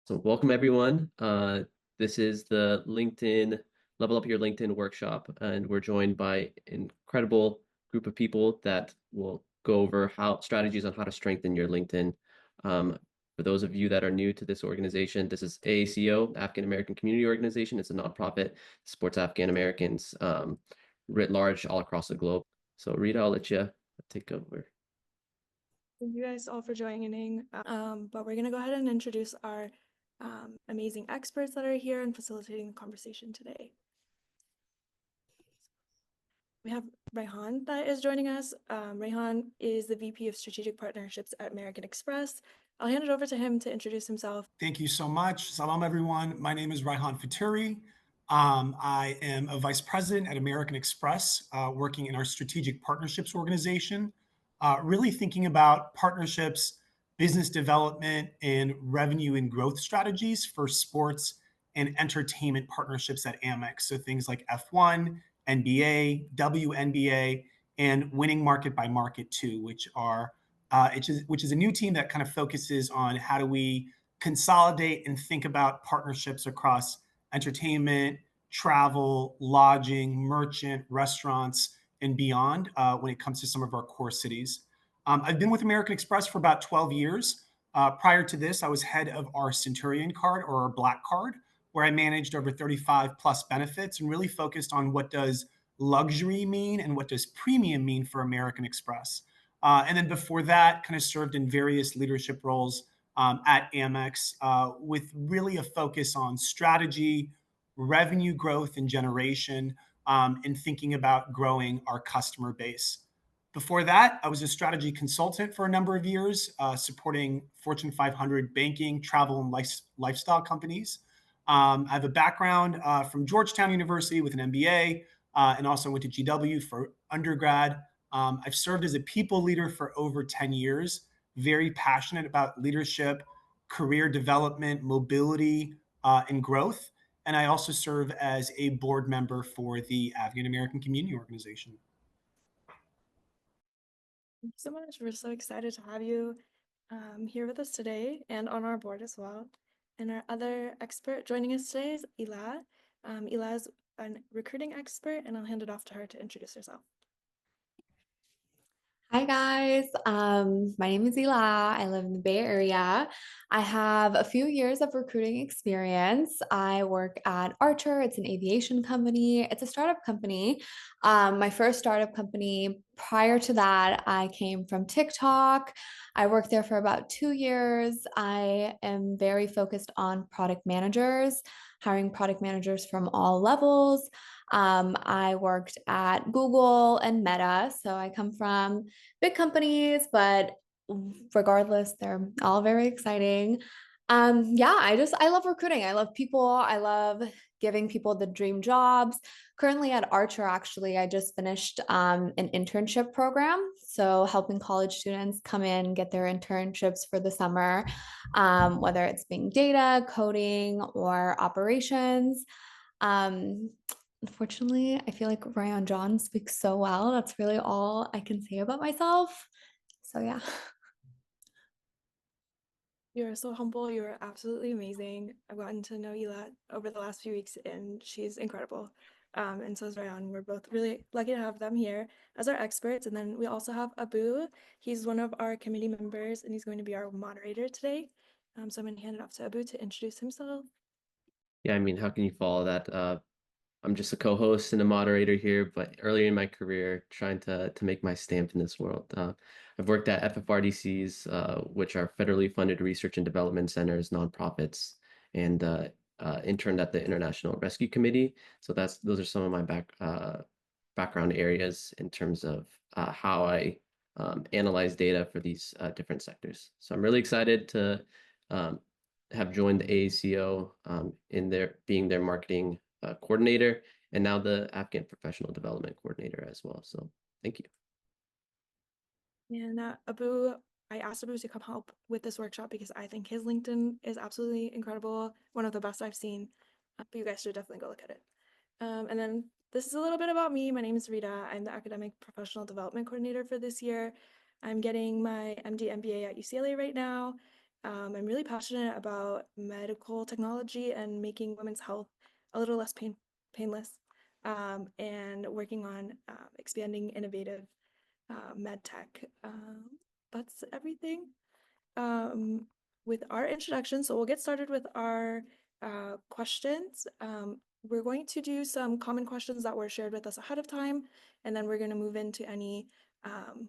So welcome everyone. This is the LinkedIn Level Up Your LinkedIn workshop, and we're joined by an incredible group of people that will go over how strategies on how to strengthen your LinkedIn. For those of you that are new to this organization, this is AACO, African-American Community Organization. It's a nonprofit, supports Afghan-Americans writ large all across the globe. So Rita, I'll let you take over. Thank you guys all for joining. But we're going to go ahead and introduce our amazing experts that are here and facilitating the conversation today. We have Ryhan that is joining us. Ryhan is the VP of Strategic Partnerships at American Express. I'll hand it over to him to introduce himself. Thank you so much. Salam, everyone. My name is Ryhan Futuri. I am a vice president at American Express, working in our strategic partnerships organization, really thinking about partnerships, business development, and revenue and growth strategies for sports and entertainment partnerships at Amex. So things like F1, NBA, WNBA, and winning market by market too, which is a new team that kind of focuses on how do we consolidate and think about partnerships across entertainment, travel, lodging, merchant, restaurants, and beyond when it comes to some of our core cities. I've been with American Express for about 12 years. Prior to this, I was head of our Centurion card, or our Black card, where I managed over 35 plus benefits and really focused on what does luxury mean and what does premium mean for American Express. And then before that, kind of served in various leadership roles at Amex, with really a focus on strategy, revenue growth and generation, and thinking about growing our customer base. Before that, I was a strategy consultant for a number of years, supporting Fortune 500 banking, travel, and lifestyle companies. I have a background from Georgetown University with an MBA, and also went to GW for undergrad. I've served as a people leader for over 10 years, very passionate about leadership, career development, mobility, and growth. And I also serve as a board member for the Afghan-American Community Organization. Thank you so much. We're so excited to have you here with us today and on our board as well. And our other expert joining us today is Ila. Ila is a recruiting expert, and I'll hand it off to her to introduce herself. Hi guys, my name is Ila. I live in the Bay Area. I have a few years of recruiting experience. I work at Archer. It's an aviation company. It's a startup company. My first startup company. Prior to that, I came from TikTok. I worked there for about 2 years. I am very focused on product managers, hiring product managers from all levels. I worked at Google and Meta, so I come from big companies, but regardless, they're all very exciting. Yeah, I love recruiting. I love people. I love giving people the dream jobs. Currently at Archer, actually, I just finished an internship program. So helping college students come in, get their internships for the summer, whether it's being data, coding, or operations. Unfortunately, I feel like Ryan John speaks so well. That's really all I can say about myself. So yeah. You're so humble. You're absolutely amazing. I've gotten to know Ela over the last few weeks, and she's incredible. And so is Ryan. We're both really lucky to have them here as our experts. And then we also have Abu. He's one of our committee members, and he's going to be our moderator today. So I'm going to hand it off to Abu to introduce himself. Yeah, I mean, how can you follow that? I'm just a co-host and a moderator here, but earlier in my career, trying to make my stamp in this world. I've worked at FFRDCs, which are federally funded research and development centers, nonprofits, and interned at the International Rescue Committee. So those are some of my background areas in terms of how I analyze data for these different sectors. So I'm really excited to have joined the AACO in being their marketing coordinator, and now the Afghan Professional Development Coordinator as well. So thank you. And Abu, I asked Abu to come help with this workshop because I think his LinkedIn is absolutely incredible, one of the best I've seen. But you guys should definitely go look at it. And then this is a little bit about me. My name is Reeta. I'm the Academic Professional Development Coordinator for this year. I'm getting my MD MBA at UCLA right now. I'm really passionate about medical technology and making women's health a little less painless, and working on expanding innovative med tech. That's everything with our introduction. So we'll get started with our questions. We're going to do some common questions that were shared with us ahead of time, and then we're going to move into any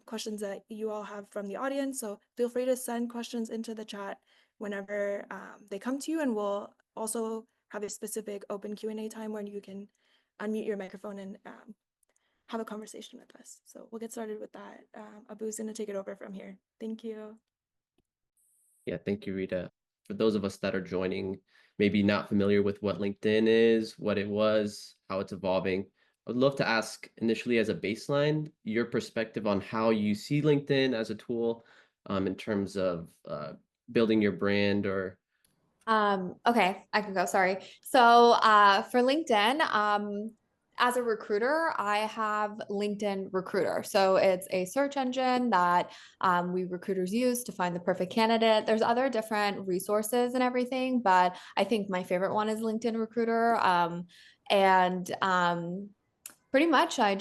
questions that you all have from the audience. So feel free to send questions into the chat whenever they come to you, and we'll also have a specific open Q&A time where you can unmute your microphone and have a conversation with us. So we'll get started with that. Abu's going to take it over from here. Thank you. Yeah, thank you, Rita. For those of us that are joining, maybe not familiar with what LinkedIn is, what it was, how it's evolving, I would love to ask initially as a baseline, your perspective on how you see LinkedIn as a tool in terms of building your brand or Okay, I can go. Sorry. So, for LinkedIn, as a recruiter, I have LinkedIn Recruiter. So it's a search engine that we recruiters use to find the perfect candidate. There's other different resources and everything, but I think my favorite one is LinkedIn Recruiter. And pretty much, I'm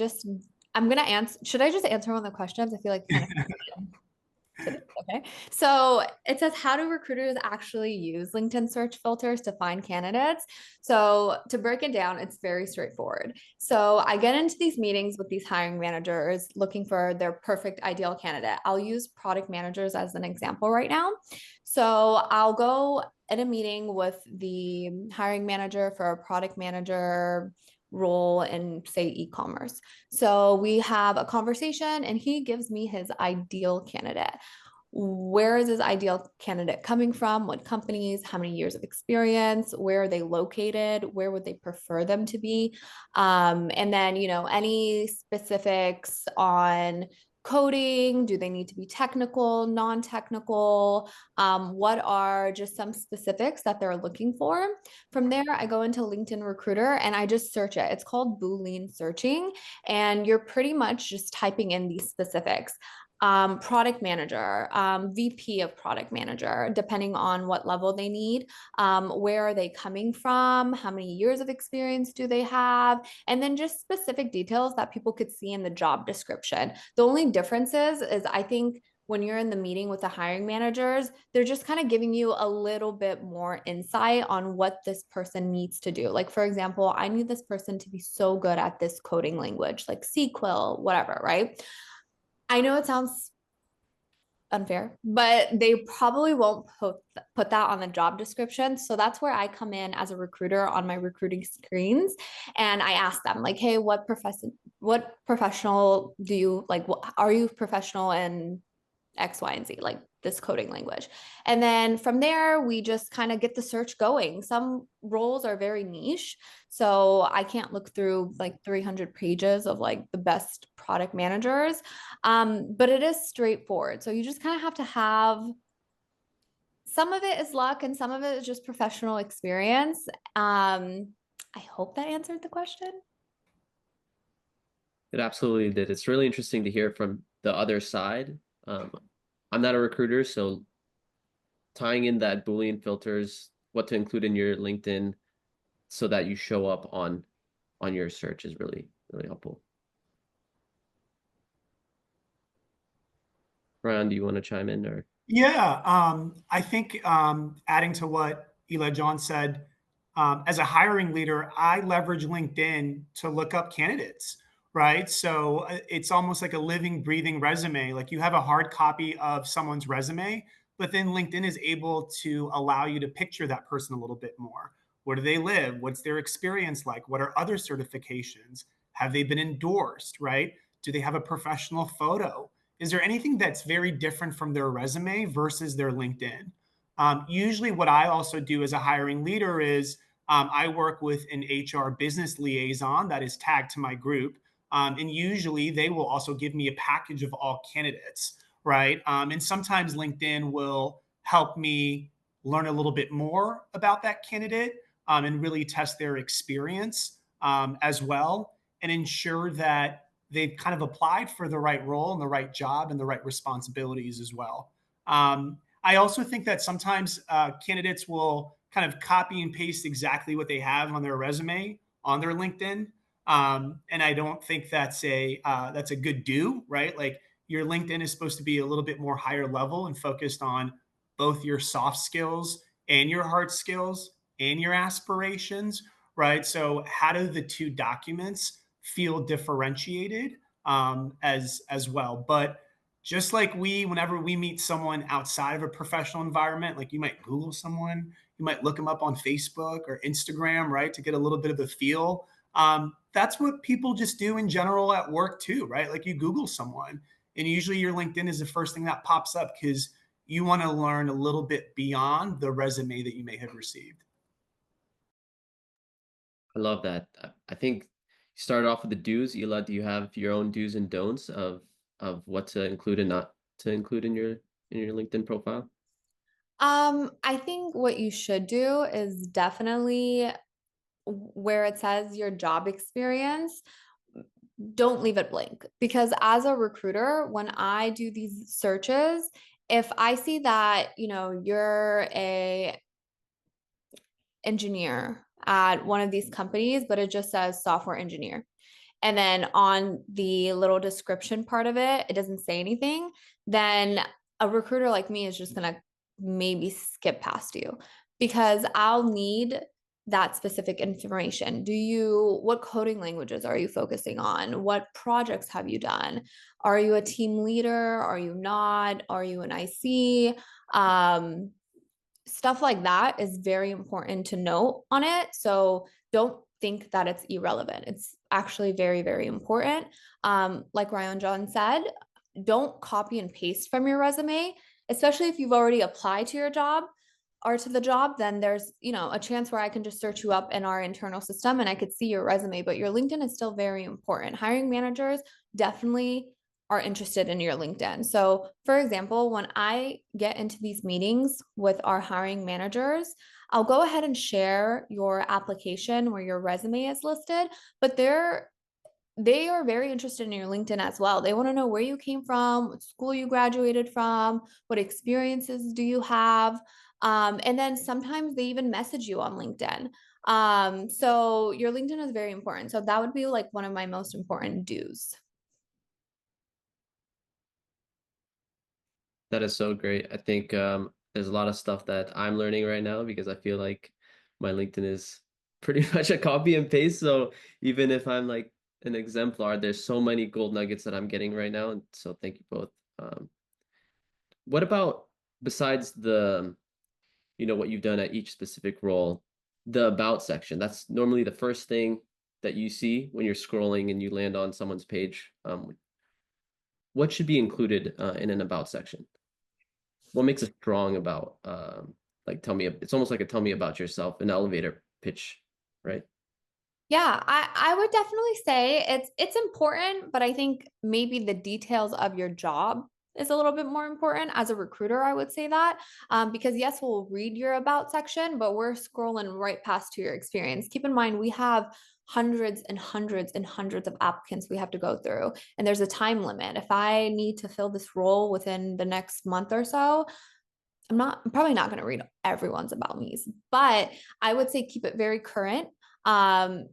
gonna answer. Should I just answer one of the questions? I feel like kind of. Okay. So it says, how do recruiters actually use LinkedIn search filters to find candidates? So to break it down, it's very straightforward. So I get into these meetings with these hiring managers looking for their perfect ideal candidate. I'll use product managers as an example right now. So I'll go at a meeting with the hiring manager for a product manager role in, say, e-commerce. So we have a conversation and he gives me his ideal candidate. Where is his ideal candidate coming from? What companies? How many years of experience? Where are they located? Where would they prefer them to be? And then, any specifics on coding? Do they need to be technical, non-technical? What are just some specifics that they're looking for? From there, I go into LinkedIn Recruiter and I just search it. It's called Boolean searching, and you're pretty much just typing in these specifics. Product manager, VP of product manager, depending on what level they need. Where are they coming from? How many years of experience do they have? And then just specific details that people could see in the job description. The only difference is I think when you're in the meeting with the hiring managers, they're just kind of giving you a little bit more insight on what this person needs to do. Like, for example, I need this person to be so good at this coding language, like SQL, whatever, right? I know it sounds unfair, but they probably won't put that on the job description. So that's where I come in as a recruiter on my recruiting screens, and I ask them like, "Hey, what professional do you like? Are you professional in X, Y, and Z, like this coding language?" And then from there, we just kind of get the search going. Some roles are very niche, so I can't look through like 300 pages of like the best product managers. But it is straightforward. So you just kind of have to have, some of it is luck and some of it is just professional experience. I hope that answered the question. it absolutely did. It's really interesting to hear from the other side. I'm not a recruiter, so tying in that Boolean filters, what to include in your LinkedIn so that you show up on your search is really, really helpful. Ryan, do you want to chime in or? Yeah, I think adding to what Ela John said, as a hiring leader, I leverage LinkedIn to look up candidates, right? So it's almost like a living, breathing resume. Like you have a hard copy of someone's resume, but then LinkedIn is able to allow you to picture that person a little bit more. Where do they live? What's their experience like? What are other certifications? Have they been endorsed, right? Do they have a professional photo? Is there anything that's very different from their resume versus their LinkedIn? Usually, what I also do as a hiring leader is I work with an HR business liaison that is tagged to my group. And usually, they will also give me a package of all candidates, right? And sometimes LinkedIn will help me learn a little bit more about that candidate and really test their experience as well and ensure that they've kind of applied for the right role and the right job and the right responsibilities as well. I also think that sometimes candidates will kind of copy and paste exactly what they have on their resume on their LinkedIn, and I don't think that's a good do, right? Like your LinkedIn is supposed to be a little bit more higher level and focused on both your soft skills and your hard skills and your aspirations, right? So how do the two documents feel differentiated as well? But just like whenever we meet someone outside of a professional environment, like you might Google someone, you might look them up on Facebook or Instagram, right, to get a little bit of a feel. That's what people just do in general at work too, right? Like you Google someone, and usually your LinkedIn is the first thing that pops up because you want to learn a little bit beyond the resume that you may have received. I love that. I think you started off with the do's. Ela, do you have your own do's and don'ts of what to include and not to include in your LinkedIn profile? I think what you should do is definitely where it says your job experience, don't leave it blank. Because as a recruiter, when I do these searches, if I see that, you're a engineer at one of these companies, but it just says software engineer, and then on the little description part of it, it doesn't say anything, then a recruiter like me is just going to maybe skip past you because I'll need that specific information. What coding languages are you focusing on? What projects have you done? Are you a team leader? Are you not? Are you an IC? Stuff like that is very important to note on it. So don't think that it's irrelevant. It's actually very, very important. Like Ryan John said, don't copy and paste from your resume, especially if you've already applied to your job or to the job, then there's, a chance where I can just search you up in our internal system and I could see your resume, but your LinkedIn is still very important. Hiring managers definitely are interested in your LinkedIn. So, for example, when I get into these meetings with our hiring managers, I'll go ahead and share your application where your resume is listed, but they are very interested in your LinkedIn as well. They want to know where you came from, what school you graduated from, what experiences do you have. And then sometimes they even message you on LinkedIn. So your LinkedIn is very important. So that would be like one of my most important do's. That is so great. I think there's a lot of stuff that I'm learning right now because I feel like my LinkedIn is pretty much a copy and paste. So even if I'm like an exemplar, there's so many gold nuggets that I'm getting right now. And so thank you both. What about besides what you've done at each specific role, the about section? That's normally the first thing that you see when you're scrolling and you land on someone's page. What should be included in an about section? What makes it strong about like it's almost like a tell me about yourself, an elevator pitch, right? Yeah, I would definitely say it's important, but I think maybe the details of your job is a little bit more important. As a recruiter, I would say that because yes, we'll read your about section, but we're scrolling right past to your experience. Keep in mind, we have hundreds and hundreds and hundreds of applicants we have to go through, and there's a time limit. If I need to fill this role within the next month or so, I'm probably not going to read everyone's about me's, but I would say keep it very current.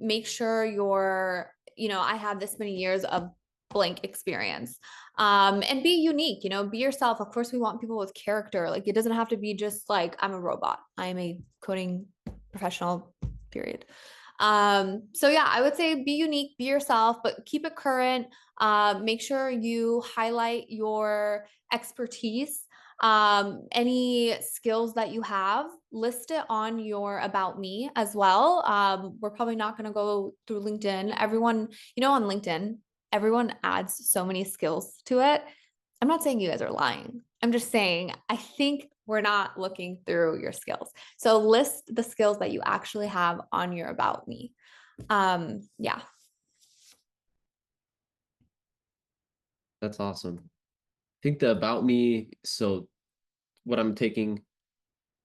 Make sure I have this many years of blank experience. And be unique, be yourself. Of course, we want people with character. Like it doesn't have to be just like, I'm a robot. I'm a coding professional, period. So yeah, I would say be unique, be yourself, but keep it current. Make sure you highlight your expertise, any skills that you have, list it on your about me as well. We're probably not going to go through LinkedIn. Everyone, on LinkedIn, everyone adds so many skills to it. I'm not saying you guys are lying. I'm just saying I think we're not looking through your skills. So list the skills that you actually have on your about me. Yeah. That's awesome. I think the about me, so what I'm taking,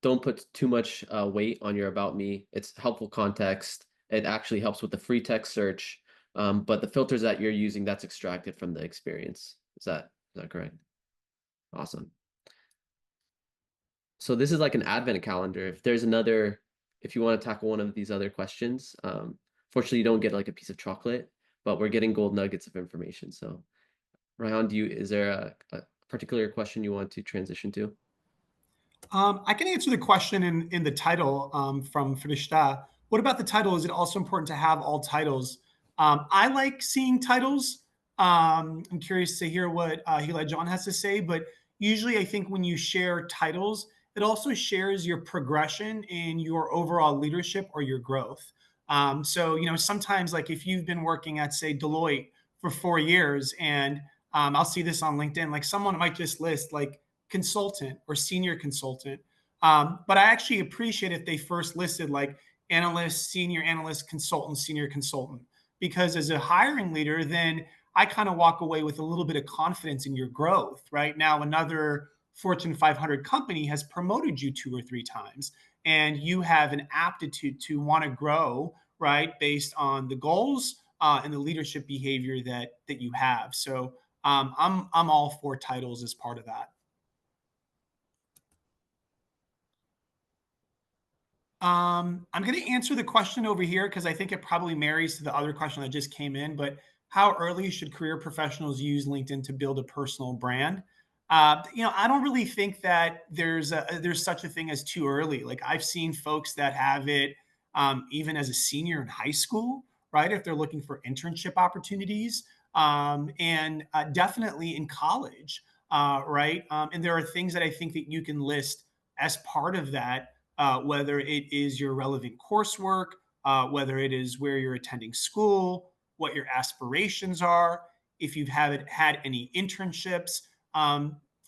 don't put too much weight on your about me. It's helpful context. It actually helps with the free text search. But the filters that you're using, that's extracted from the experience. Is that correct? Awesome. So this is like an advent calendar. If you want to tackle one of these other questions, fortunately you don't get like a piece of chocolate, but we're getting gold nuggets of information. So Ryan, is there a particular question you want to transition to? I can answer the question in the title from Frishta. What about the title? Is it also important to have all titles? I like seeing titles. I'm curious to hear what Hila John has to say, but usually I think when you share titles, it also shares your progression in your overall leadership or your growth. So, sometimes like if you've been working at, say, Deloitte for 4 years, and I'll see this on LinkedIn, like someone might just list like consultant or senior consultant. But I actually appreciate if they first listed like analyst, senior analyst, consultant, senior consultant, because as a hiring leader, then I kind of walk away with a little bit of confidence in your growth. Right now, another Fortune 500 company has promoted you 2 or 3 times, and you have an aptitude to want to grow, right, based on the goals and the leadership behavior that you have. So I'm all for titles as part of that. I'm going to answer the question over here because I think it probably marries to the other question that just came in. But how early should career professionals use LinkedIn to build a personal brand? I don't really think that there's such a thing as too early. Like I've seen folks that have it even as a senior in high school, right? If they're looking for internship opportunities, and definitely in college, right? And there are things that I think that you can list as part of that, whether it is your relevant coursework, whether it is where you're attending school, what your aspirations are, if you've haven't had any internships.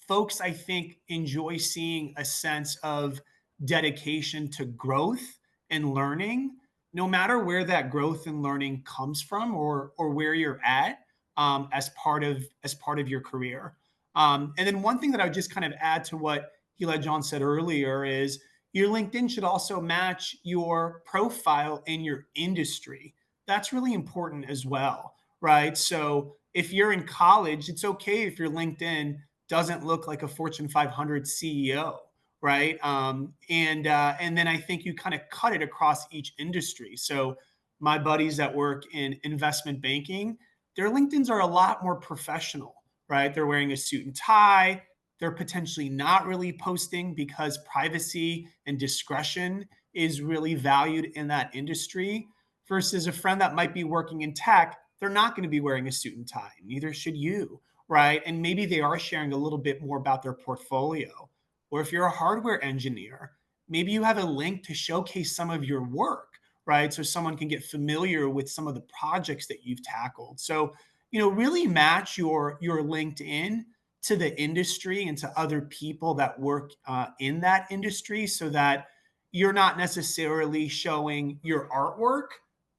Folks, I think, enjoy seeing a sense of dedication to growth and learning, no matter where that growth and learning comes from or where you're at, as part of your career. And then one thing that I would just kind of add to what Hila John said earlier is your LinkedIn should also match your profile in your industry. That's really important as well, right? So if you're in college, it's okay if your LinkedIn doesn't look like a Fortune 500 CEO, right? And then I think you kind of cut it across each industry. So my buddies that work in investment banking, their LinkedIn's are a lot more professional, right? They're wearing a suit and tie. They're potentially not really posting because privacy and discretion is really valued in that industry, versus a friend that might be working in tech. They're not going to be wearing a suit and tie. Neither should you, right? And maybe they are sharing a little bit more about their portfolio. Or if you're a hardware engineer, maybe you have a link to showcase some of your work, right? So someone can get familiar with some of the projects that you've tackled. So, really match your LinkedIn to the industry and to other people that work in that industry, so that you're not necessarily showing your artwork,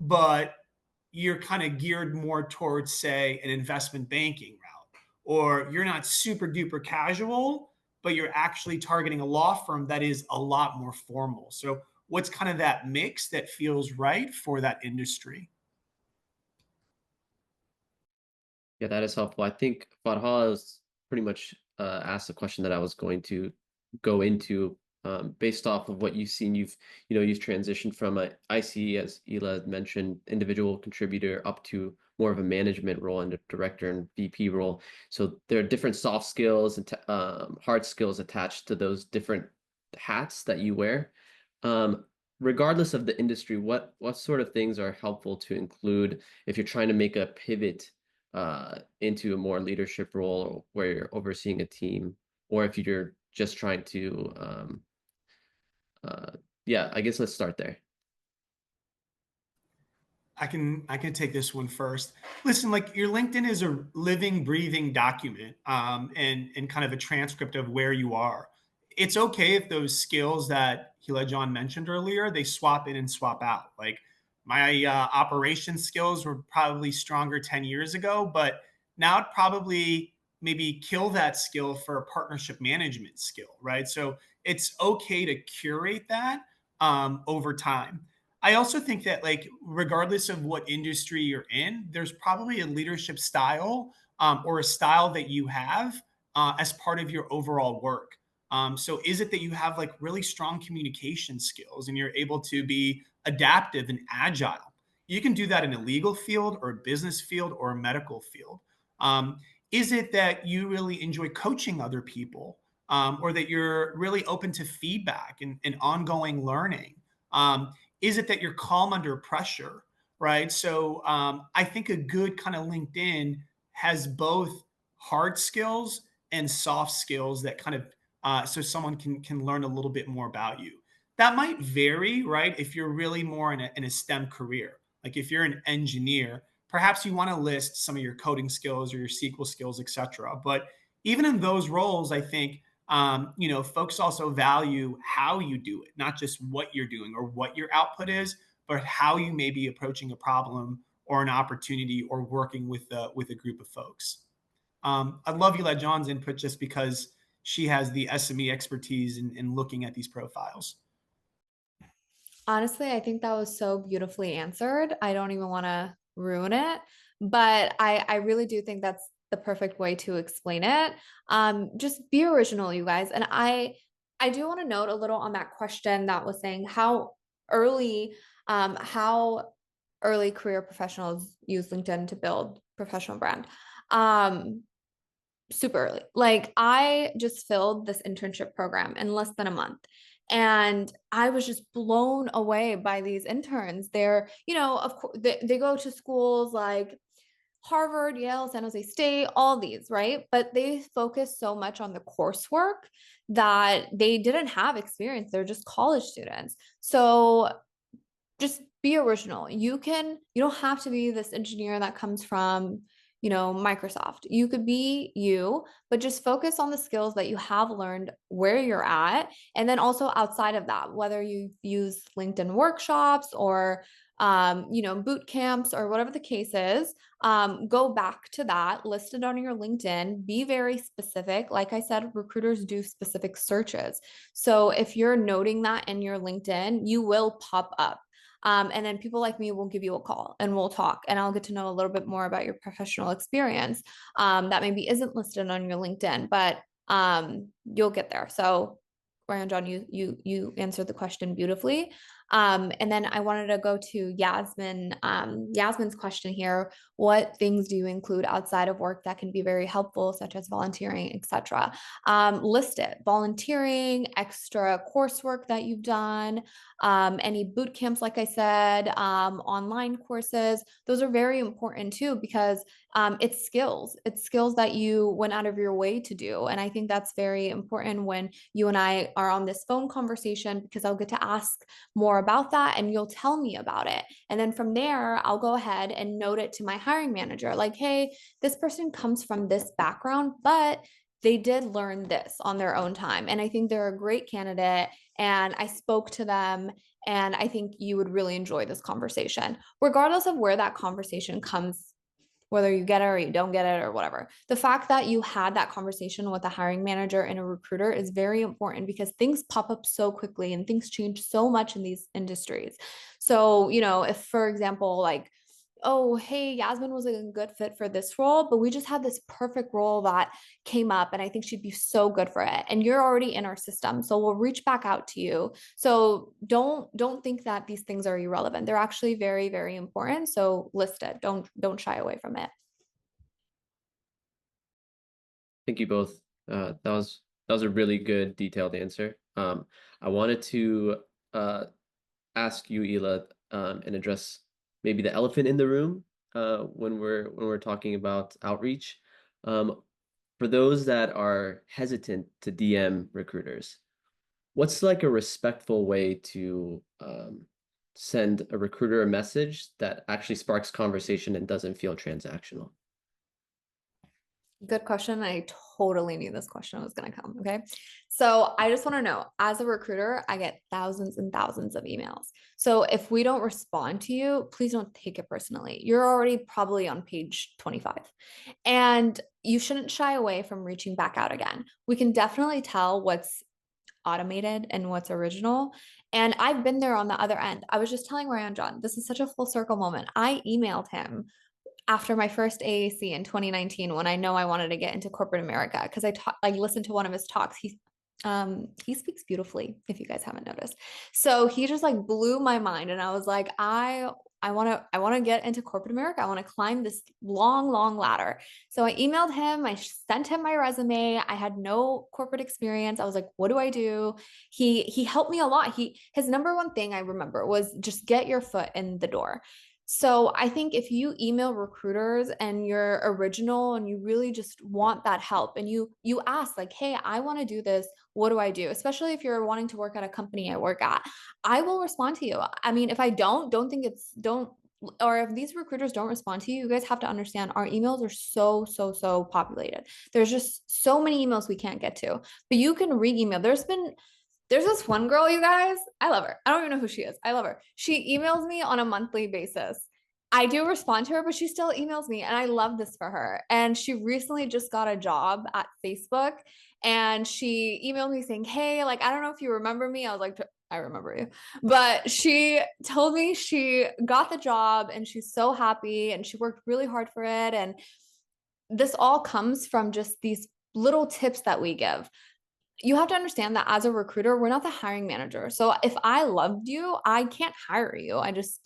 but you're kind of geared more towards, say, an investment banking route, or you're not super duper casual, but you're actually targeting a law firm that is a lot more formal. So what's kind of that mix that feels right for that industry? Yeah, that is helpful. I think Farha has pretty much asked the question that I was going to go into, based off of what you've seen. You've transitioned from a IC, as Ela had mentioned, individual contributor up to more of a management role and a director and VP role. So there are different soft skills and hard skills attached to those different hats that you wear. Regardless of the industry, what sort of things are helpful to include if you're trying to make a pivot into a more leadership role where you're overseeing a team, or if you're just trying to, yeah, I guess let's start there. I can take this one first. Listen, like your LinkedIn is a living, breathing document, and kind of a transcript of where you are. It's okay if those skills that Hila John mentioned earlier, they swap in and swap out. Like my operation skills were probably stronger 10 years ago, but now it probably maybe kill that skill for a partnership management skill, right? So it's okay to curate that over time. I also think that, like, regardless of what industry you're in, there's probably a leadership style, or a style that you have as part of your overall work. So is it that you have like really strong communication skills and you're able to be adaptive and agile? You can do that in a legal field or a business field or a medical field. Is it that you really enjoy coaching other people, or that you're really open to feedback and ongoing learning? Is it that you're calm under pressure, right? So I think a good kind of LinkedIn has both hard skills and soft skills that kind of so someone can learn a little bit more about you. That might vary, right? If you're really more in a STEM career, like if you're an engineer, perhaps you want to list some of your coding skills or your SQL skills, etc. But even in those roles, I think folks also value how you do it, not just what you're doing or what your output is, but how you may be approaching a problem or an opportunity or working with a group of folks. I'd love you let John's input just because she has the SME expertise in looking at these profiles. Honestly, I think that was so beautifully answered. I don't even want to ruin it, but I really do think that's the perfect way to explain it. Just be original, you guys. And I do want to note a little on that question that was saying early, how early career professionals use LinkedIn to build professional brand. Super early. Like I just filled this internship program in less than a month. And I was just blown away by these interns. They're, of course, they go to schools like Harvard, Yale, San Jose State, all these, right? But they focus so much on the coursework that they didn't have experience. They're just college students. So just be original. You don't have to be this engineer that comes from, Microsoft. You could be you, but just focus on the skills that you have learned where you're at. And then also outside of that, whether you use LinkedIn workshops or, boot camps or whatever the case is, go back to that, list it on your LinkedIn, be very specific. Like I said, recruiters do specific searches. So if you're noting that in your LinkedIn, you will pop up. And then people like me will give you a call and we'll talk and I'll get to know a little bit more about your professional experience that maybe isn't listed on your LinkedIn, but you'll get there. So Ryan, John, you answered the question beautifully. And then I wanted to go to Yasmin. Yasmin's question here: what things do you include outside of work that can be very helpful, such as volunteering, etc.? List it: volunteering, extra coursework that you've done, any boot camps, like I said, online courses. Those are very important too, because it's skills. It's skills that you went out of your way to do. And I think that's very important when you and I are on this phone conversation, because I'll get to ask more about that and you'll tell me about it. And then from there, I'll go ahead and note it to my hiring manager, like, hey, this person comes from this background, but they did learn this on their own time. And I think they're a great candidate. And I spoke to them, and I think you would really enjoy this conversation, regardless of where that conversation comes, whether you get it or you don't get it or whatever. The fact that you had that conversation with a hiring manager and a recruiter is very important, because things pop up so quickly and things change so much in these industries. So, if, for example, like, oh, hey, Yasmin was a good fit for this role, but we just had this perfect role that came up and I think she'd be so good for it. And you're already in our system, so we'll reach back out to you. So don't think that these things are irrelevant. They're actually very, very important. So list it. Don't shy away from it. Thank you both. That was a really good detailed answer. I wanted to ask you, Ela, and address maybe the elephant in the room when we're talking about outreach. For those that are hesitant to DM recruiters, what's like a respectful way to send a recruiter a message that actually sparks conversation and doesn't feel transactional? Good question. I totally knew this question was going to come. Okay. So I just want to know, as a recruiter, I get thousands and thousands of emails. So if we don't respond to you, please don't take it personally. You're already probably on page 25, and you shouldn't shy away from reaching back out again. We can definitely tell what's automated and what's original. And I've been there on the other end. I was just telling Ryan John, this is such a full circle moment. I emailed him after my first AAC in 2019, when I know I wanted to get into corporate America, because I listened to one of his talks. He speaks beautifully, if you guys haven't noticed. So he just like blew my mind. And I was like, I want to get into corporate America. I want to climb this long, long ladder. So I emailed him, I sent him my resume. I had no corporate experience. I was like, what do I do? He helped me a lot. His number one thing I remember was just get your foot in the door. So I think if you email recruiters and you're original and you really just want that help and you ask like, hey, I want to do this. What do I do? Especially if you're wanting to work at a company I work at, I will respond to you. I mean, if I don't think don't, or if these recruiters don't respond to you, you guys have to understand our emails are so populated. There's just so many emails we can't get to, but you can re-email. There's this one girl, you guys, I love her. I don't even know who she is. I love her. She emails me on a monthly basis. I do respond to her, but she still emails me. And I love this for her. And she recently just got a job at Facebook. And she emailed me saying, hey, like, I don't know if you remember me. I was like, I remember you. But she told me she got the job and she's so happy and she worked really hard for it. And this all comes from just these little tips that we give. You have to understand that as a recruiter, we're not the hiring manager. So if I loved you, I can't hire you.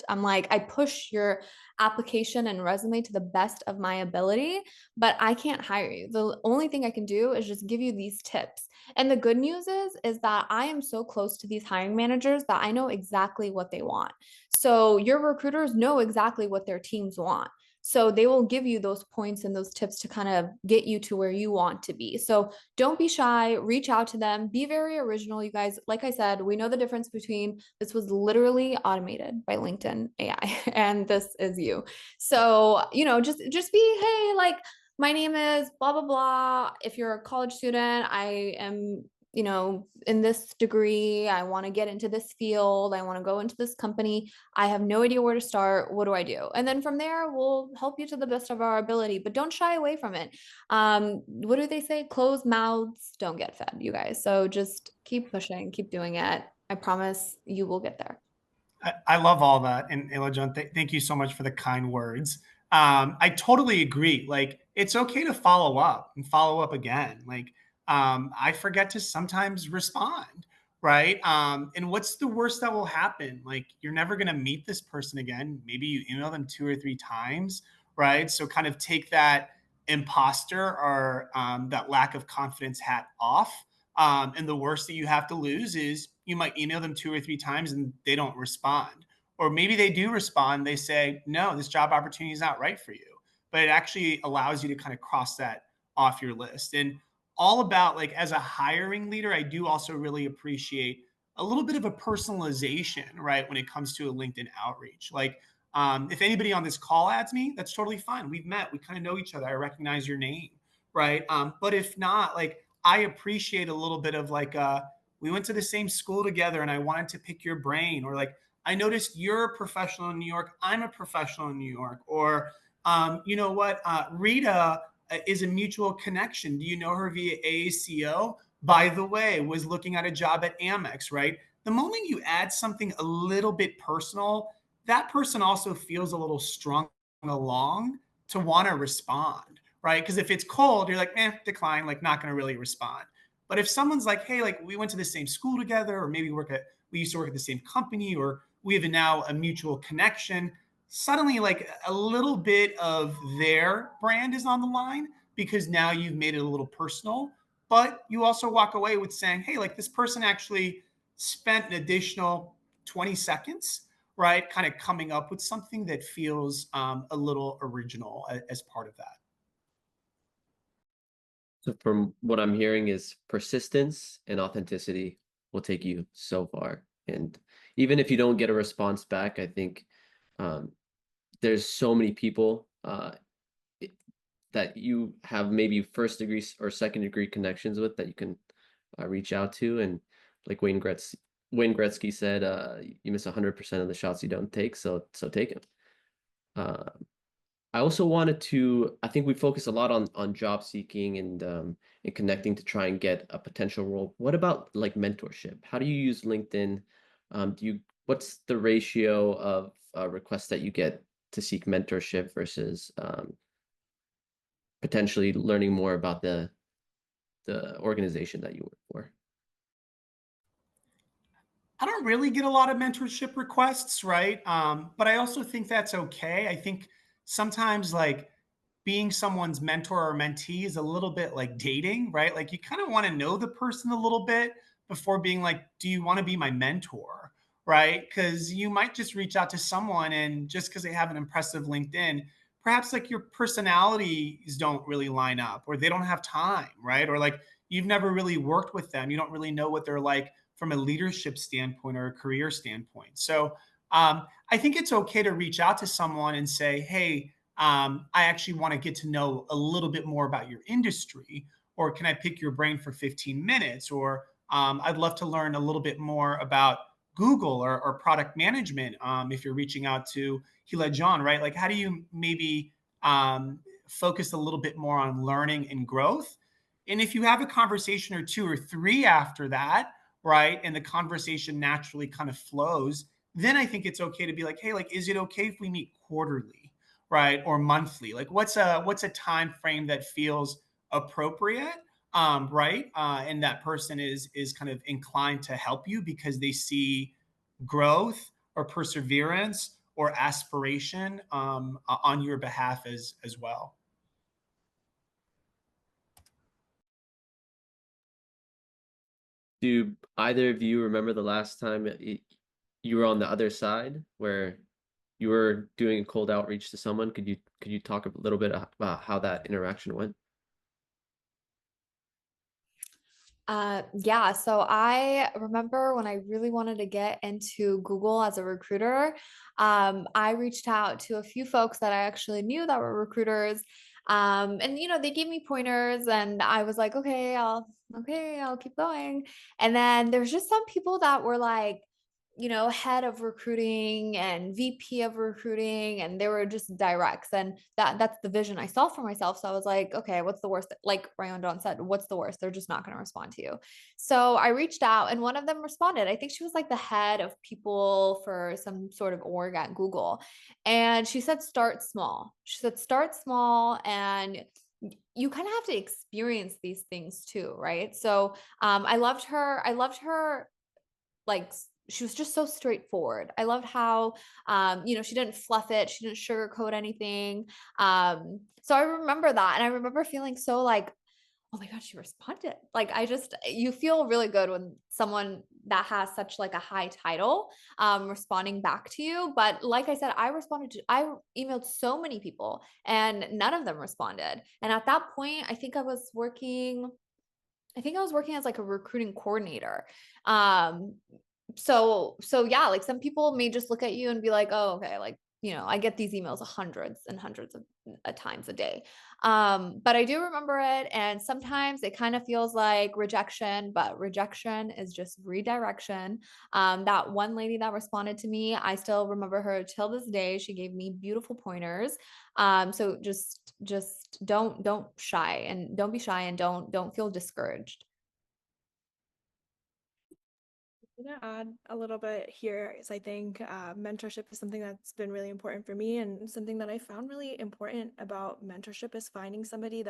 I'm like, I push your application and resume to the best of my ability, but I can't hire you. The only thing I can do is just give you these tips. And the good news is that I am so close to these hiring managers that I know exactly what they want. So your recruiters know exactly what their teams want. So they will give you those points and those tips to kind of get you to where you want to be. So don't be shy, reach out to them, be very original, you guys. Like I said, we know the difference between this was literally automated by LinkedIn AI and this is you. So, just be, hey, like my name is blah blah blah. If you're a college student, I am in this degree, I want to get into this field, I want to go into this company, I have no idea where to start, what do I do? And then from there, we'll help you to the best of our ability, but don't shy away from it. What do they say? Closed mouths don't get fed, you guys. So just keep pushing, keep doing it. I promise you will get there. I love all that. And Elajon, thank you so much for the kind words. I totally agree. Like, it's okay to follow up and follow up again. Like, I forget to sometimes respond, right? And what's the worst that will happen? Like, you're never going to meet this person again. Maybe you email them 2 or 3 times, right? So kind of take that imposter or that lack of confidence hat off. And the worst that you have to lose is you might email them 2 or 3 times and they don't respond. Or maybe they do respond. They say, no, this job opportunity is not right for you. But it actually allows you to kind of cross that off your list. And all about, like, as a hiring leader, I do also really appreciate a little bit of a personalization, right, when it comes to a LinkedIn outreach. Like, if anybody on this call adds me, that's totally fine. We've met, we kind of know each other. I recognize your name, right? But if not, like, I appreciate a little bit of like, we went to the same school together and I wanted to pick your brain, or like, I noticed you're a professional in New York, I'm a professional in New York, or you know what, Reeta is a mutual connection. Do you know her via AACO? By the way, was looking at a job at Amex, right? The moment you add something a little bit personal, that person also feels a little strung along to want to respond, right? Because if it's cold, you're like, decline, like not going to really respond. But if someone's like, hey, like we went to the same school together, or maybe we used to work at the same company, or we have now a mutual connection, suddenly like a little bit of their brand is on the line because now you've made it a little personal. But you also walk away with saying, hey, like this person actually spent an additional 20 seconds, right? Kind of coming up with something that feels a little original as part of that. So from what I'm hearing is persistence and authenticity will take you so far. And even if you don't get a response back, I think there's so many people that you have maybe first degree or second degree connections with that you can reach out to. And like Wayne Gretzky said, you miss 100% of the shots you don't take, so take them. I also wanted to, I think we focus a lot on job seeking and connecting to try and get a potential role. What about like mentorship? How do you use LinkedIn? What's the ratio of requests that you get to seek mentorship versus potentially learning more about the organization that you work for? I don't really get a lot of mentorship requests, right? But I also think that's okay. I think sometimes like being someone's mentor or mentee is a little bit like dating, right? Like you kind of want to know the person a little bit before being like, do you want to be my mentor? Right? Because you might just reach out to someone and just because they have an impressive LinkedIn, perhaps like your personalities don't really line up or they don't have time, right? Or like you've never really worked with them. You don't really know what they're like from a leadership standpoint or a career standpoint. So I think it's okay to reach out to someone and say, hey, I actually want to get to know a little bit more about your industry, or can I pick your brain for 15 minutes? Or I'd love to learn a little bit more about Google or product management if you're reaching out to Hila John, right? Like, how do you maybe focus a little bit more on learning and growth? And if you have a conversation or two or three after that, right, and the conversation naturally kind of flows, then I think it's okay to be like, hey, like, is it okay if we meet quarterly, right, or monthly? Like, what's a time frame that feels appropriate, right, and that person is kind of inclined to help you because they see growth or perseverance or aspiration on your behalf as well. Do either of you remember the last time you were on the other side where you were doing a cold outreach to someone? Could you talk a little bit about how that interaction went? Yeah, so I remember when I really wanted to get into Google as a recruiter, I reached out to a few folks that I actually knew that were recruiters. And they gave me pointers and I was like, I'll keep going. And then there's just some people that were like, head of recruiting and VP of recruiting, and they were just directs. And that's the vision I saw for myself. So I was like, okay, what's the worst? Like Ryan said, what's the worst? They're just not going to respond to you. So I reached out and one of them responded. I think she was like the head of people for some sort of org at Google. And she said, start small. She said, start small and you kind of have to experience these things too, right? So I loved her. I loved her, like, she was just so straightforward. I loved how she didn't fluff it, she didn't sugarcoat anything. So I remember that and I remember feeling so like, oh my god, she responded. Like you feel really good when someone that has such like a high title responding back to you. But like I said, I emailed so many people and none of them responded. And at that point, I think I was working as like a recruiting coordinator. Um, so yeah, like some people may just look at you and be like, oh, okay, like, I get these emails hundreds and hundreds of times a day. But I do remember it. And sometimes it kind of feels like rejection, but rejection is just redirection. That one lady that responded to me, I still remember her till this day. She gave me beautiful pointers. So just don't shy and don't be shy and don't feel discouraged. I'm gonna add a little bit here is I think mentorship is something that's been really important for me, and something that I found really important about mentorship is finding somebody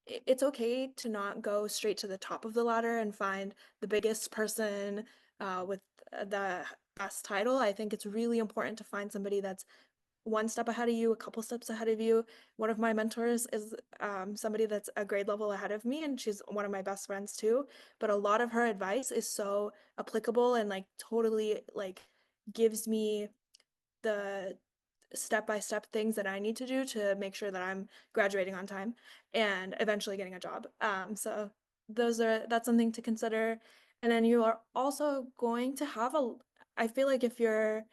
it's okay to not go straight to the top of the ladder and find the biggest person with the best title. I think it's really important to find somebody that's one step ahead of you, a couple steps ahead of you. One of my mentors is somebody that's a grade level ahead of me, and she's one of my best friends too. But a lot of her advice is so applicable and like totally like gives me the step-by-step things that I need to do to make sure that I'm graduating on time and eventually getting a job. So that's something to consider. And then you are also going to have I feel like if you're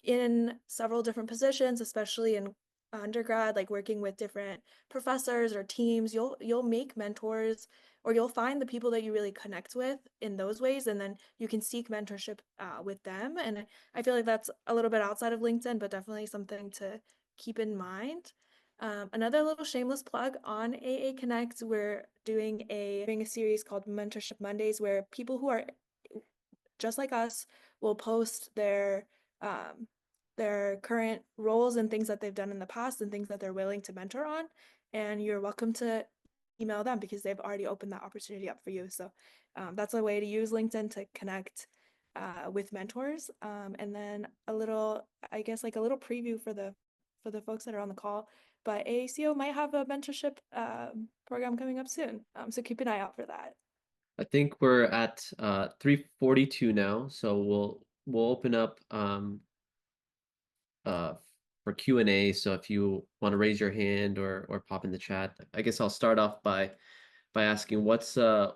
in several different positions, especially in undergrad, like working with different professors or teams, you'll make mentors or you'll find the people that you really connect with in those ways, and then you can seek mentorship with them. And I feel like that's a little bit outside of LinkedIn, but definitely something to keep in mind. Another little shameless plug on AA Connect, we're doing a series called Mentorship Mondays, where people who are just like us will post their current roles and things that they've done in the past and things that they're willing to mentor on. And you're welcome to email them because they've already opened that opportunity up for you. So that's a way to use LinkedIn to connect with mentors, and then a little, I guess, like a little preview for the folks that are on the call. But AACO might have a mentorship program coming up soon, so keep an eye out for that. I think we're at 3:42 now, so we'll open up uh for Q&A. So if you want to raise your hand or pop in the chat, I guess I'll start off by asking what's an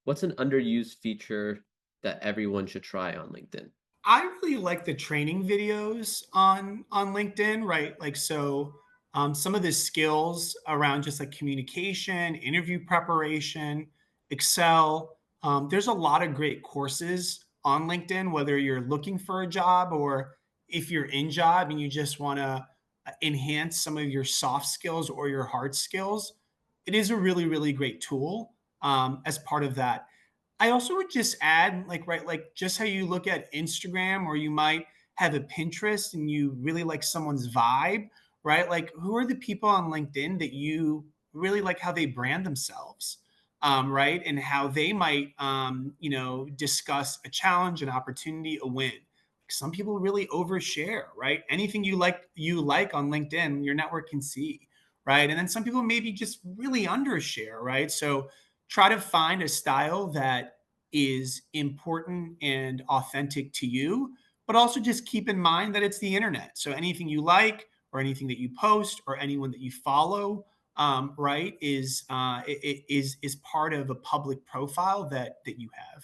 underused feature that everyone should try on LinkedIn? I really like the training videos on LinkedIn, right? Like so, some of the skills around just like communication, interview preparation, Excel. There's a lot of great courses on LinkedIn, whether you're looking for a job or if you're in job and you just want to enhance some of your soft skills or your hard skills. It is a really, really great tool as part of that. I also would just add, like, right, like just how you look at Instagram or you might have a Pinterest and you really like someone's vibe, right? Like, who are the people on LinkedIn that you really like how they brand themselves, right? And how they might, discuss a challenge, an opportunity, a win. Some people really overshare, right? Anything you like on LinkedIn, your network can see, right? And then some people maybe just really undershare, right? So try to find a style that is important and authentic to you, but also just keep in mind that it's the internet. So anything you like or anything that you post or anyone that you follow, right, is part of a public profile that you have.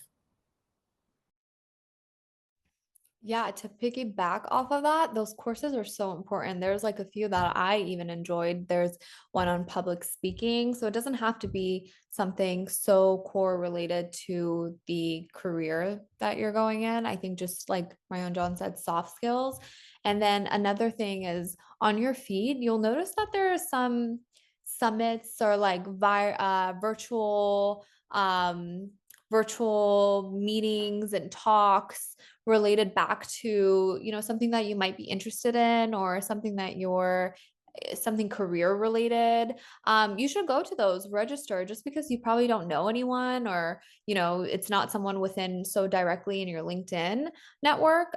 Yeah, to piggyback off of that, those courses are so important. There's like a few that I even enjoyed. There's one on public speaking. So it doesn't have to be something so core related to the career that you're going in. I think just like Ryan John said, soft skills. And then another thing is on your feed, you'll notice that there are some summits or like virtual meetings and talks related back to, something that you might be interested in or something that you're something career related. You should go to those, register, just because you probably don't know anyone or it's not someone within so directly in your LinkedIn network.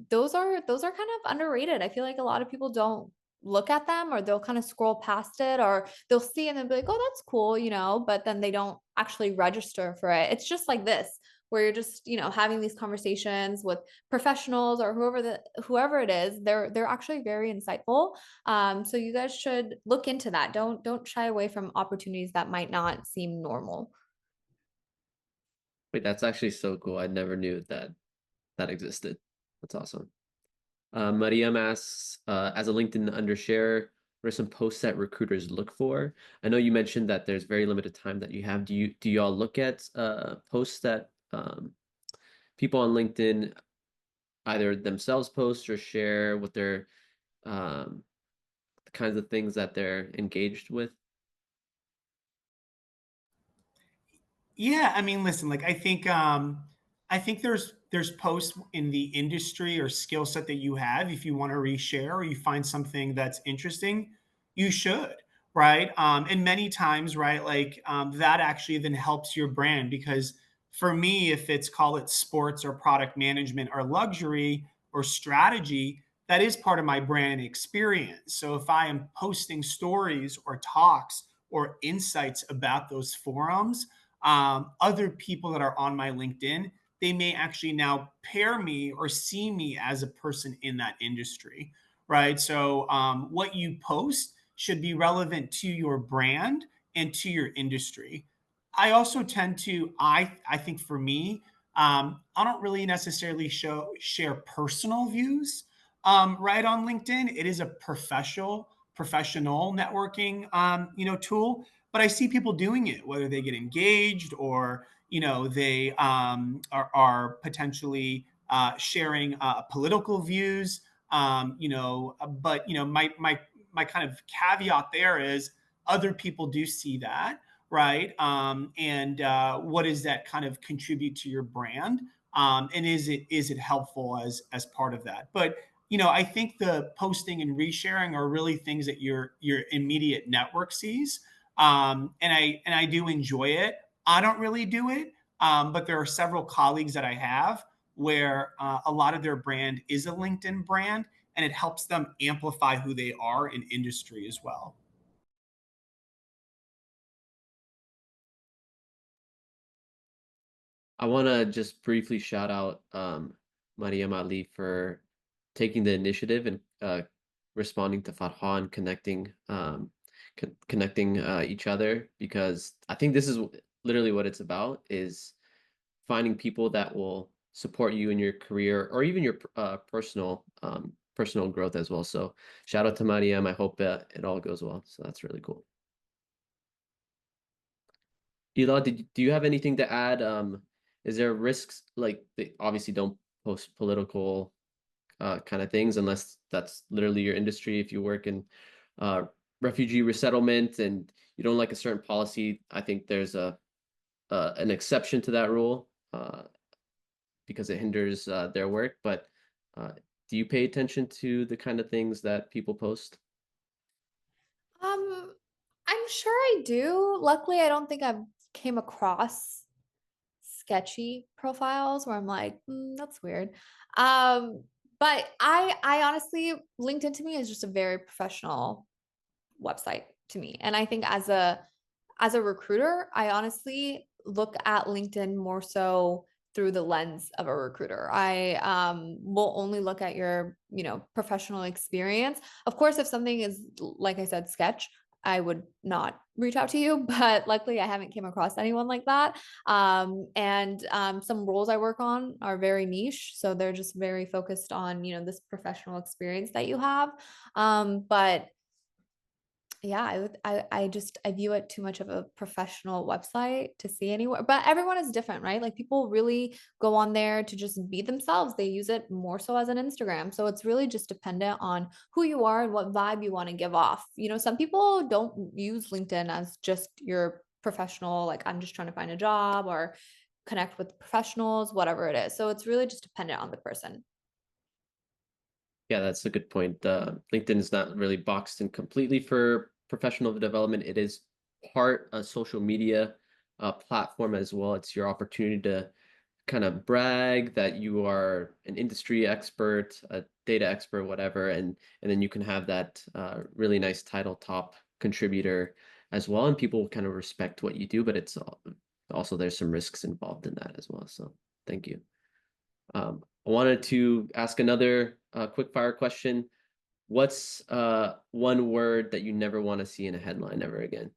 Those are kind of underrated. I feel like a lot of people don't look at them, or they'll kind of scroll past it, or they'll see and then be like, oh, that's cool, but then they don't actually register for it. It's just like this, where you're just having these conversations with professionals or whoever it is. They're actually very insightful. So you guys should look into that. Don't shy away from opportunities that might not seem normal. Wait, that's actually so cool. I never knew that existed. That's awesome. Mariam asks, as a LinkedIn undershare, what are some posts that recruiters look for? I know you mentioned that there's very limited time that you have. Do y'all look at posts that people on LinkedIn either themselves post or share what their the kinds of things that they're engaged with? Yeah, I mean, listen, like I think there's posts in the industry or skill set that you have. If you want to reshare or you find something that's interesting, you should, right? And many times, right, like that actually then helps your brand because for me, if it's call it sports or product management or luxury or strategy, that is part of my brand experience. So if I am posting stories or talks or insights about those forums, other people that are on my LinkedIn, they may actually now pair me or see me as a person in that industry, right? So, what you post should be relevant to your brand and to your industry. I also tend to, I think for me, I don't really necessarily share personal views, right on LinkedIn. It is a professional networking, tool, but I see people doing it, whether they get engaged or they are potentially sharing political views. But my kind of caveat there is other people do see that, right? And what does that kind of contribute to your brand? And is it helpful as part of that? But I think the posting and resharing are really things that your immediate network sees, and I do enjoy it. I don't really do it, but there are several colleagues that I have where a lot of their brand is a LinkedIn brand, and it helps them amplify who they are in industry as well. I want to just briefly shout out Mariam Ali for taking the initiative and responding to Farhan, connecting each other, because I think this is literally what it's about, is finding people that will support you in your career or even your personal growth as well. So shout out to Mariam. I hope it all goes well. So that's really cool. Ela, do you have anything to add? Is there risks, like they obviously don't post political kind of things unless that's literally your industry. If you work in uh, refugee resettlement and you don't like a certain policy, I think there's an exception to that rule because it hinders their work. But uh, do you pay attention to the kind of things that people post? I'm sure I do. Luckily, I don't think I've came across sketchy profiles where I'm like, that's weird. But I honestly, LinkedIn to me is just a very professional website to me. And I think as a recruiter, I honestly look at LinkedIn more so through the lens of a recruiter. I will only look at your, professional experience. Of course, if something is, like I said, sketch, I would not reach out to you, but luckily I haven't came across anyone like that. Some roles I work on are very niche, so they're just very focused on, this professional experience that you have. But yeah, I view it too much of a professional website to see anywhere. But everyone is different, right? Like people really go on there to just be themselves. They use it more so as an Instagram. So it's really just dependent on who you are and what vibe you want to give off. Some people don't use LinkedIn as just your professional, like I'm just trying to find a job or connect with professionals, whatever it is. So it's really just dependent on the person. Yeah, that's a good point. LinkedIn is not really boxed in completely for professional development. It is part a social media platform as well. It's your opportunity to kind of brag that you are an industry expert, a data expert, whatever, and then you can have that really nice title, top contributor as well, and people kind of respect what you do. But it's also there's some risks involved in that as well. So thank you. I wanted to ask another quick fire question. What's one word that you never want to see in a headline ever again?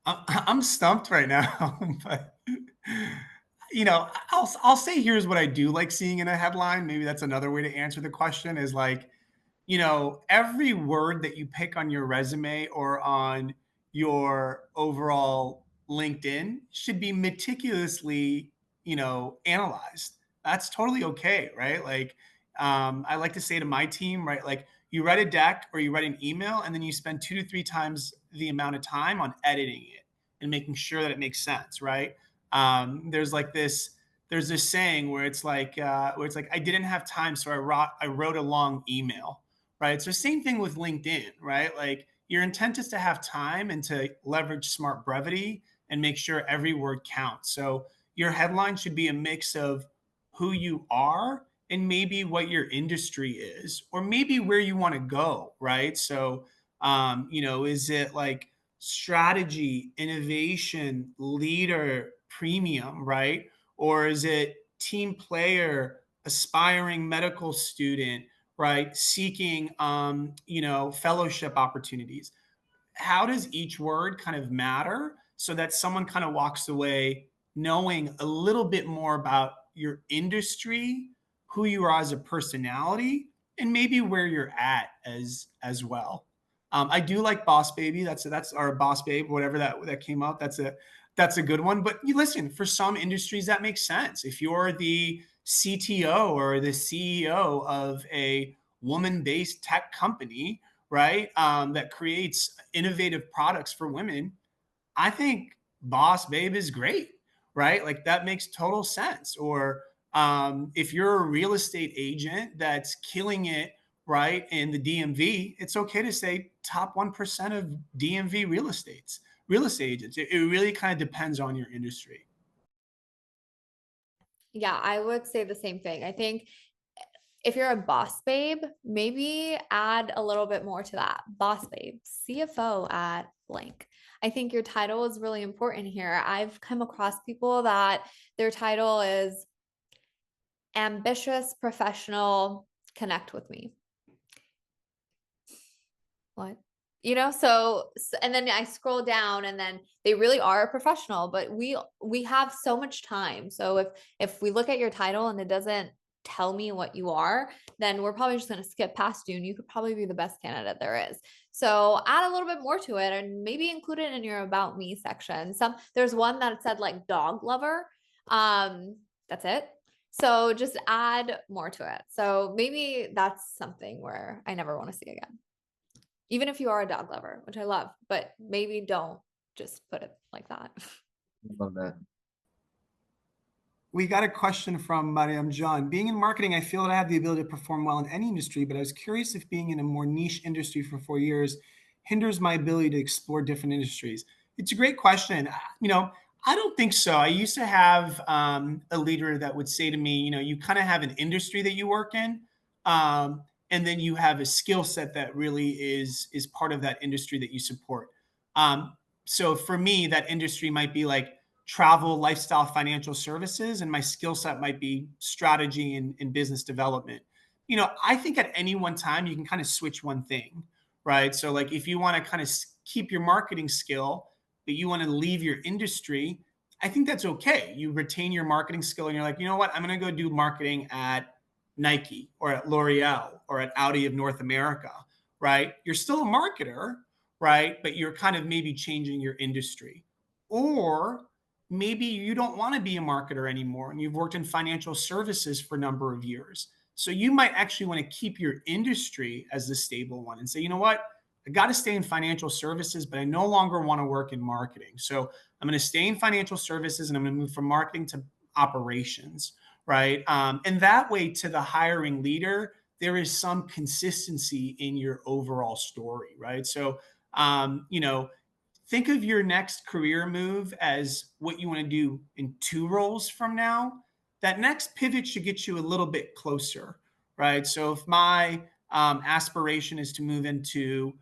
I'm stumped right now, but I'll say here's what I do like seeing in a headline. Maybe that's another way to answer the question is like, every word that you pick on your resume or on your overall LinkedIn should be meticulously, analyzed. That's totally okay, right? Like, I like to say to my team, right? Like, you write a deck or you write an email, and then you spend 2 to 3 times the amount of time on editing it and making sure that it makes sense, right? There's like this. There's this saying where it's like I didn't have time, so I wrote a long email, right? So same thing with LinkedIn, right? Like your intent is to have time and to leverage smart brevity and make sure every word counts. So your headline should be a mix of who you are and maybe what your industry is, or maybe where you want to go, right? So, is it like strategy, innovation, leader, premium, right? Or is it team player, aspiring medical student, right? Seeking, fellowship opportunities. How does each word kind of matter so that someone kind of walks away knowing a little bit more about your industry, who you are as a personality, and maybe where you're at as well. I do like Boss Baby. That's our Boss Babe, whatever that came up. That's a good one. But you listen, for some industries that makes sense. If you're the CTO or the CEO of a woman-based tech company, right, that creates innovative products for women, I think Boss Babe is great, right? Like that makes total sense. Or If you're a real estate agent that's killing it, right, in the DMV, it's okay to say top 1% of DMV real estate agents. It really kind of depends on your industry. Yeah, I would say the same thing. I think if you're a boss babe, maybe add a little bit more to that. Boss babe, CFO at blank. I think your title is really important here. I've come across people that their title is ambitious professional, connect with me. What? And then I scroll down and then they really are a professional, but we have so much time. So if we look at your title and it doesn't tell me what you are, then we're probably just going to skip past you and you could probably be the best candidate there is. So add a little bit more to it and maybe include it in your about me section. There's one that said like dog lover. That's it. So just add more to it. So maybe that's something where I never want to see again. Even if you are a dog lover, which I love, but maybe don't just put it like that. Love that. We got a question from Mariam John. Being in marketing, I feel that I have the ability to perform well in any industry, but I was curious if being in a more niche industry for 4 years hinders my ability to explore different industries. It's a great question. I don't think so. I used to have a leader that would say to me, you kind of have an industry that you work in, and then you have a skill set that really is part of that industry that you support. So for me, that industry might be like travel, lifestyle, financial services, and my skill set might be strategy and business development. I think at any one time you can kind of switch one thing, right? So like if you want to kind of keep your marketing skill, but you want to leave your industry, I think that's okay. You retain your marketing skill and you're like, you know what? I'm going to go do marketing at Nike or at L'Oreal or at Audi of North America, right? You're still a marketer, right? But you're kind of maybe changing your industry. Or maybe you don't want to be a marketer anymore and you've worked in financial services for a number of years. So you might actually want to keep your industry as the stable one and say, you know what? I got to stay in financial services, but I no longer want to work in marketing. So I'm going to stay in financial services and I'm going to move from marketing to operations, right? And that way, to the hiring leader, there is some consistency in your overall story, right? So, think of your next career move as what you want to do in 2 roles from now. That next pivot should get you a little bit closer, right? So if my aspiration is to move into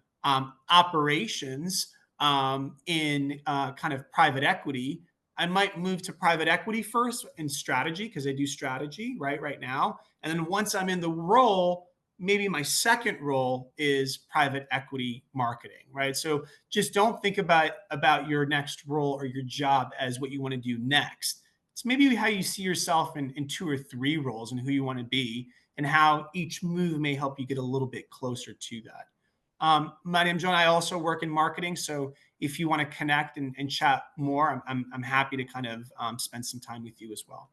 operations in kind of private equity, I might move to private equity first in strategy because I do strategy right now. And then once I'm in the role, maybe my second role is private equity marketing, right? So just don't think about your next role or your job as what you want to do next. It's maybe how you see yourself in 2 or 3 roles and who you want to be and how each move may help you get a little bit closer to that. My name's John. I also work in marketing. So if you want to connect and chat more, I'm happy to kind of spend some time with you as well.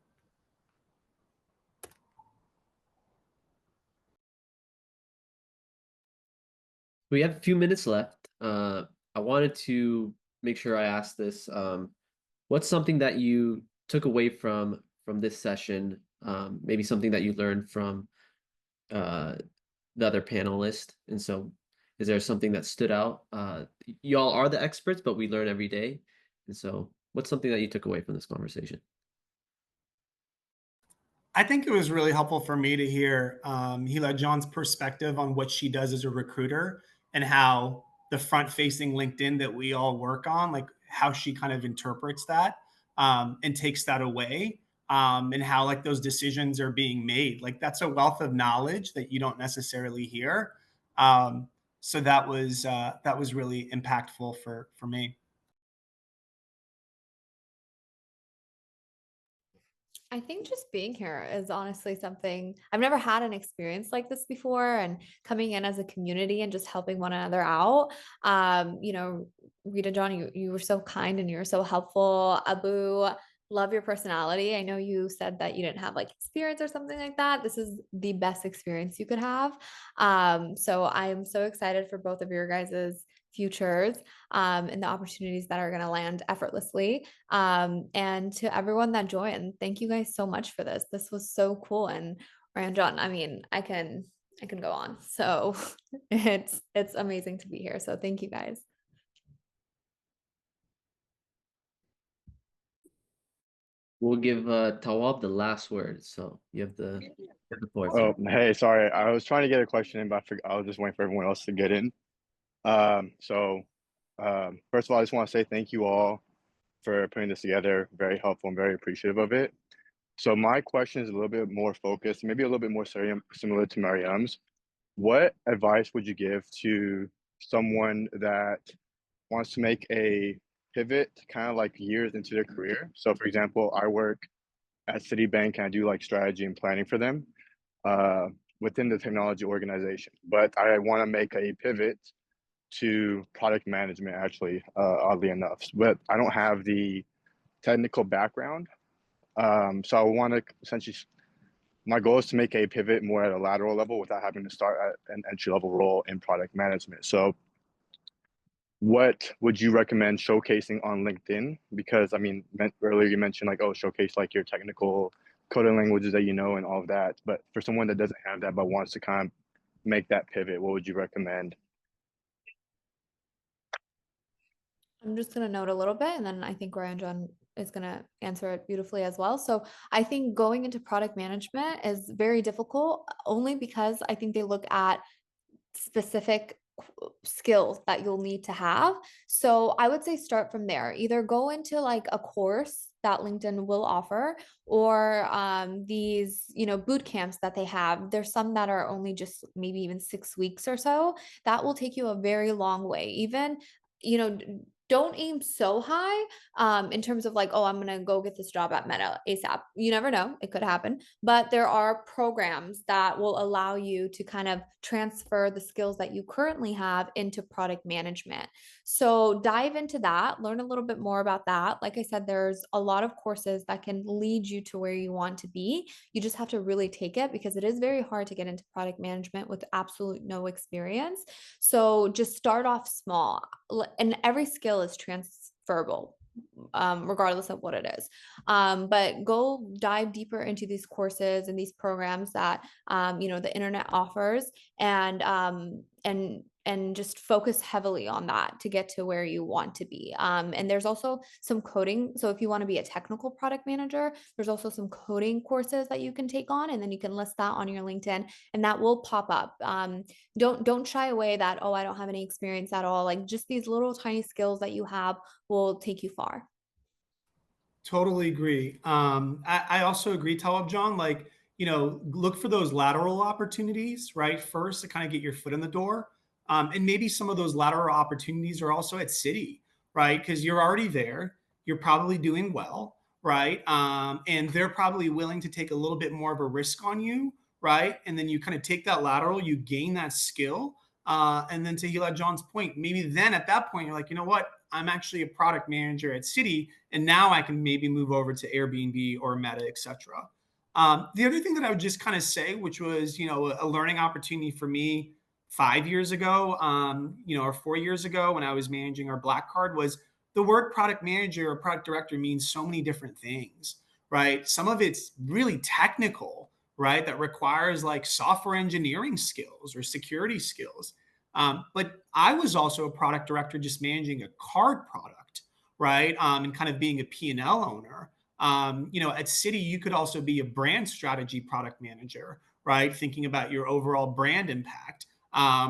We have a few minutes left. I wanted to make sure I ask this. What's something that you took away from this session? Maybe something that you learned from the other panelists. And so, is there something that stood out? Y'all are the experts, but we learn every day. And so, what's something that you took away from this conversation? I think it was really helpful for me to hear Hila John's perspective on what she does as a recruiter and how the front-facing LinkedIn that we all work on, like how she kind of interprets that and takes that away, and how like those decisions are being made. Like that's a wealth of knowledge that you don't necessarily hear. So that was really impactful for me. I think just being here is honestly something I've never had an experience like this before, and coming in as a community and just helping one another out. Rita, John, you were so kind and you were so helpful. Abu, love your personality. I know you said that you didn't have like experience or something like that. This is the best experience you could have. So I am so excited for both of your guys's futures and the opportunities that are going to land effortlessly. And to everyone that joined, thank you guys so much for this. This was so cool. And Ryan John, I mean, I can go on. So it's amazing to be here. So thank you guys. We'll give Tawab the last word. So you have the floor, Oh, sir. hey, sorry. I was trying to get a question in, but I was just waiting for everyone else to get in. First of all, I just want to say thank you all for putting this together. Very helpful and very appreciative of it. So my question is a little bit more focused, maybe a little bit more similar to Mariam's. What advice would you give to someone that wants to make a pivot kind of like years into their career? So, for example, I work at Citibank and I do like strategy and planning for them uh, within the technology organization. But I want to make a pivot to product management, actually, oddly enough. But I don't have the technical background. So I want to essentially, my goal is to make a pivot more at a lateral level without having to start at an entry level role in product management. So what would you recommend showcasing on LinkedIn? Because I mean, earlier you mentioned like, oh, showcase like your technical coding languages that you know and all of that. But for someone that doesn't have that but wants to kind of make that pivot, what would you recommend? I'm just going to note a little bit, and then I think Ryan John is going to answer it beautifully as well. So I think going into product management is very difficult only because I think they look at specific skills that you'll need to have. So I would say start from there. Either go into like a course that LinkedIn will offer, or these, boot camps that they have. There's some that are only just maybe even 6 weeks or so. That will take you a very long way. Even, you know, don't aim so high in terms of like, oh, I'm going to go get this job at Meta ASAP. You never know. It could happen. But there are programs that will allow you to kind of transfer the skills that you currently have into product management. So dive into that, learn a little bit more about that. Like I said, there's a lot of courses that can lead you to where you want to be. You just have to really take it because it is very hard to get into product management with absolute no experience. So just start off small, and every skill is transferable, regardless of what it is. But go dive deeper into these courses and these programs that the internet offers, and just focus heavily on that to get to where you want to be. And there's also some coding. So if you want to be a technical product manager, there's also some coding courses that you can take on, and then you can list that on your LinkedIn, and that will pop up. Don't shy away that, oh, I don't have any experience at all. Like just these little tiny skills that you have will take you far. Totally agree. I also agree, Talib John, like, look for those lateral opportunities, right? First to kind of get your foot in the door. And maybe some of those lateral opportunities are also at Citi, right? Because you're already there. You're probably doing well, right? And they're probably willing to take a little bit more of a risk on you, right? And then you kind of take that lateral, you gain that skill. And then to Hila John's point, maybe then at that point, you're like, you know what? I'm actually a product manager at Citi, and now I can maybe move over to Airbnb or Meta, etc. The other thing that I would just kind of say, which was, a learning opportunity for me 5 years ago, or 4 years ago when I was managing our Black Card, was the word product manager or product director means so many different things, right? Some of it's really technical, right? That requires like software engineering skills or security skills. But I was also a product director just managing a card product, right? And kind of being a P&L owner. At Citi, you could also be a brand strategy product manager, right? Thinking about your overall brand impact,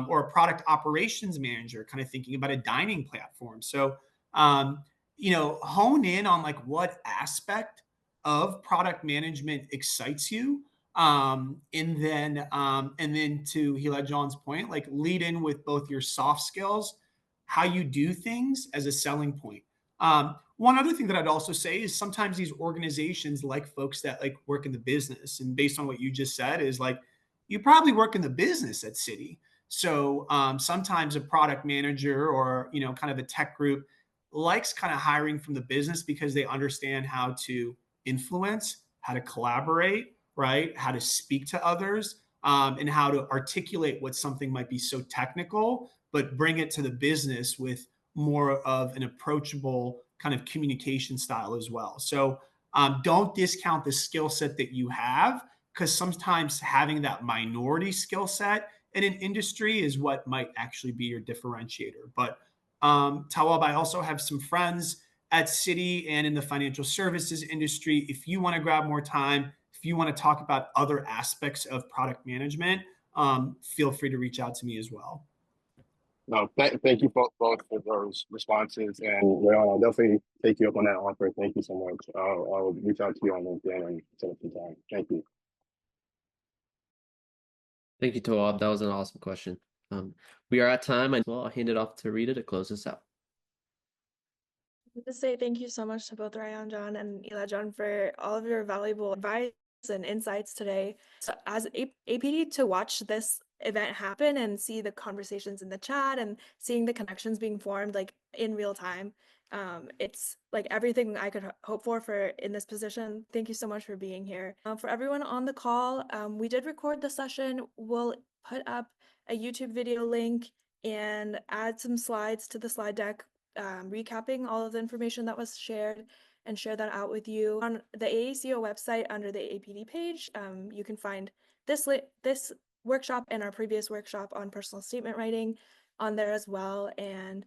or a product operations manager, kind of thinking about a dining platform. So, hone in on like what aspect of product management excites you, and then to Hila John's point, like lead in with both your soft skills, how you do things as a selling point. One other thing that I'd also say is sometimes these organizations like folks that like work in the business, and based on what you just said, is like you probably work in the business at Citi. So sometimes a product manager or kind of a tech group likes kind of hiring from the business because they understand how to influence, how to collaborate, right? How to speak to others, and how to articulate what something might be so technical, but bring it to the business with more of an approachable kind of communication style as well. So don't discount the skill set that you have, because sometimes having that minority skill set in an industry is what might actually be your differentiator. But Tawab, I also have some friends at Citi and in the financial services industry. If you want to grab more time, if you want to talk about other aspects of product management, feel free to reach out to me as well. No, thank you both for those responses, and I'll definitely take you up on that offer. Thank you so much. I'll reach out to you on LinkedIn and set up some time. Thank you. Thank you, Toab. That was an awesome question. We are at time, and well, I'll hand it off to Reeta to close us out. To say thank you so much to both Ryan John and Ela John for all of your valuable advice and insights today. So as APD, to watch this event happen and see the conversations in the chat and seeing the connections being formed like in real time, it's like everything I could hope for in this position. Thank you so much for being here. For everyone on the call, we did record the session. We'll put up a YouTube video link and add some slides to the slide deck, recapping all of the information that was shared, and share that out with you. On the AACO website under the APD page, you can find this workshop and our previous workshop on personal statement writing on there as well. And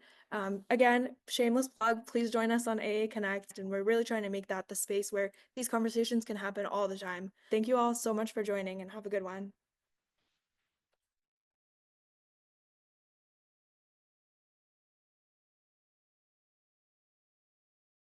again, shameless plug, please join us on AA Connect, and we're really trying to make that the space where these conversations can happen all the time. Thank you all so much for joining, and have a good one.